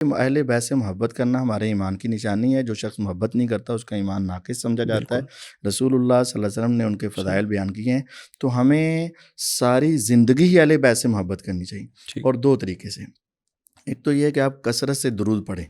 اہل بیت سے محبت کرنا ہمارے ایمان کی نشانی ہے. جو شخص محبت نہیں کرتا اس کا ایمان ناقص سمجھا جاتا ہے. رسول اللہ صلی اللہ علیہ وسلم نے ان کے فضائل بیان کیے ہیں. تو ہمیں ساری زندگی ہی اہل بیت سے محبت کرنی چاہیے، اور دو طریقے سے. ایک تو یہ ہے کہ آپ کثرت سے درود پڑھیں،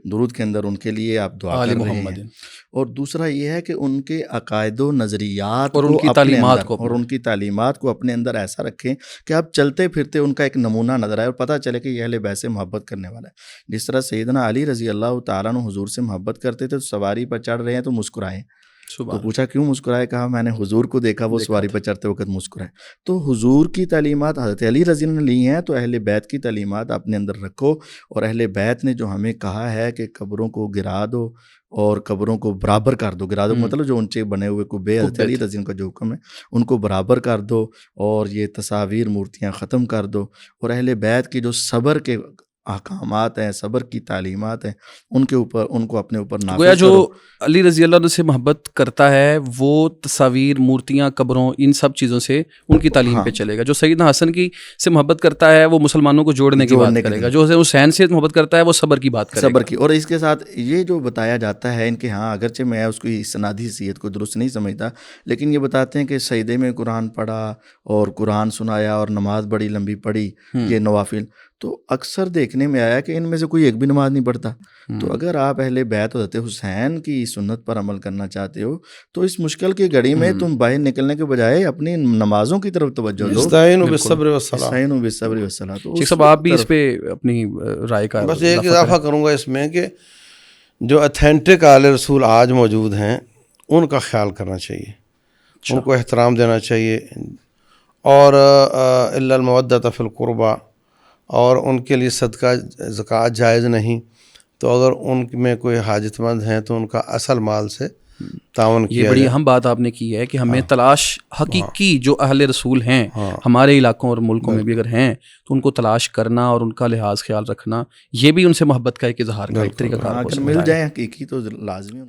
درود کے اندر ان کے لیے آپ دعا کر رہے ہیں، اور دوسرا یہ ہے کہ ان کے عقائد و نظریات اور کو ان کی اپنے تعلیمات اندر کو اور ان کی تعلیمات کو اپنے اندر ایسا رکھیں کہ آپ چلتے پھرتے ان کا ایک نمونہ نظر آئے اور پتہ چلے کہ یہ اہل بیت سے محبت کرنے والا ہے. جس طرح سیدنا علی رضی اللہ تعالیٰ عنہ حضور سے محبت کرتے تھے، تو سواری پر چڑھ رہے ہیں تو مسکرائے. تو پوچھا کیوں مسکرائے؟ کہا میں نے حضور کو دیکھا وہ سواری پر چڑھتے وقت مسکرائے. تو حضور کی تعلیمات حضرت علی رضی اللہ عنہ نے لی ہیں، تو اہل بیت کی تعلیمات اپنے اندر رکھو. اور اہل بیت نے جو ہمیں کہا ہے کہ قبروں کو گرا دو اور قبروں کو برابر کر دو. گرا دو مطلب جو اونچے بنے ہوئے قبے حضرت علی رضی اللہ عنہ کا جو حکم ہے ان کو برابر کر دو، اور یہ تصاویر مورتیاں ختم کر دو. اور اہل بیت کی جو صبر کے احکامات ہیں، صبر کی تعلیمات ہیں، ان کے اوپر ان کو اپنے اوپر نافذ گویا جو کرو. علی رضی اللہ عنہ سے محبت کرتا ہے وہ تصاویر، مورتیاں، قبروں، ان سب چیزوں سے ان کی تعلیم پہ چلے گا. جو سیدنا حسن کی سے محبت کرتا ہے وہ مسلمانوں کو جوڑنے کی بات کرے گا. جو حسین سے محبت کرتا ہے وہ صبر کی بات کرے گا. صبر کی. اور اس کے ساتھ یہ جو بتایا جاتا ہے ان کے ہاں، اگرچہ میں اس کی اسنادی حیثیت کو درست نہیں سمجھتا، لیکن یہ بتاتے ہیں کہ سجدے میں قرآن پڑھا اور قرآن سنایا اور نماز بڑی لمبی پڑھی، یہ نوافل. تو اکثر دیکھنے میں آیا کہ ان میں سے کوئی ایک بھی نماز نہیں پڑھتا. تو اگر آپ اہل بیت حضرت حسین کی سنت پر عمل کرنا چاہتے ہو تو اس مشکل کی گھڑی میں تم باہر نکلنے کے بجائے اپنی نمازوں کی طرف توجہ دو. استعینوا بالصبر والصلاۃ. استعینوا بالصبر والصلاۃ. شیخ صاحب آپ بھی اس پہ اپنی رائے کا بس ایک اضافہ کروں گا اس میں کہ جو اتھینٹک اہل رسول آج موجود ہیں ان کا خیال کرنا چاہیے، ان کو احترام دینا چاہیے. اور الا المودۃ فی القربہ، اور ان کے لیے صدقہ زکوٰۃ جائز نہیں. تو اگر ان میں کوئی حاجت مند ہیں تو ان کا اصل مال سے تعاون کیا. یہ بڑی اہم بات آپ نے کی ہے کہ ہمیں تلاش حقیقی جو اہل رسول ہیں ہمارے علاقوں اور ملکوں میں بھی اگر ہیں تو ان کو تلاش کرنا اور ان کا لحاظ خیال رکھنا، یہ بھی ان سے محبت کا ایک اظہار کا ایک طریقہ کار ہو سکتا ہے. مل جائیں حقیقی تو لازمی.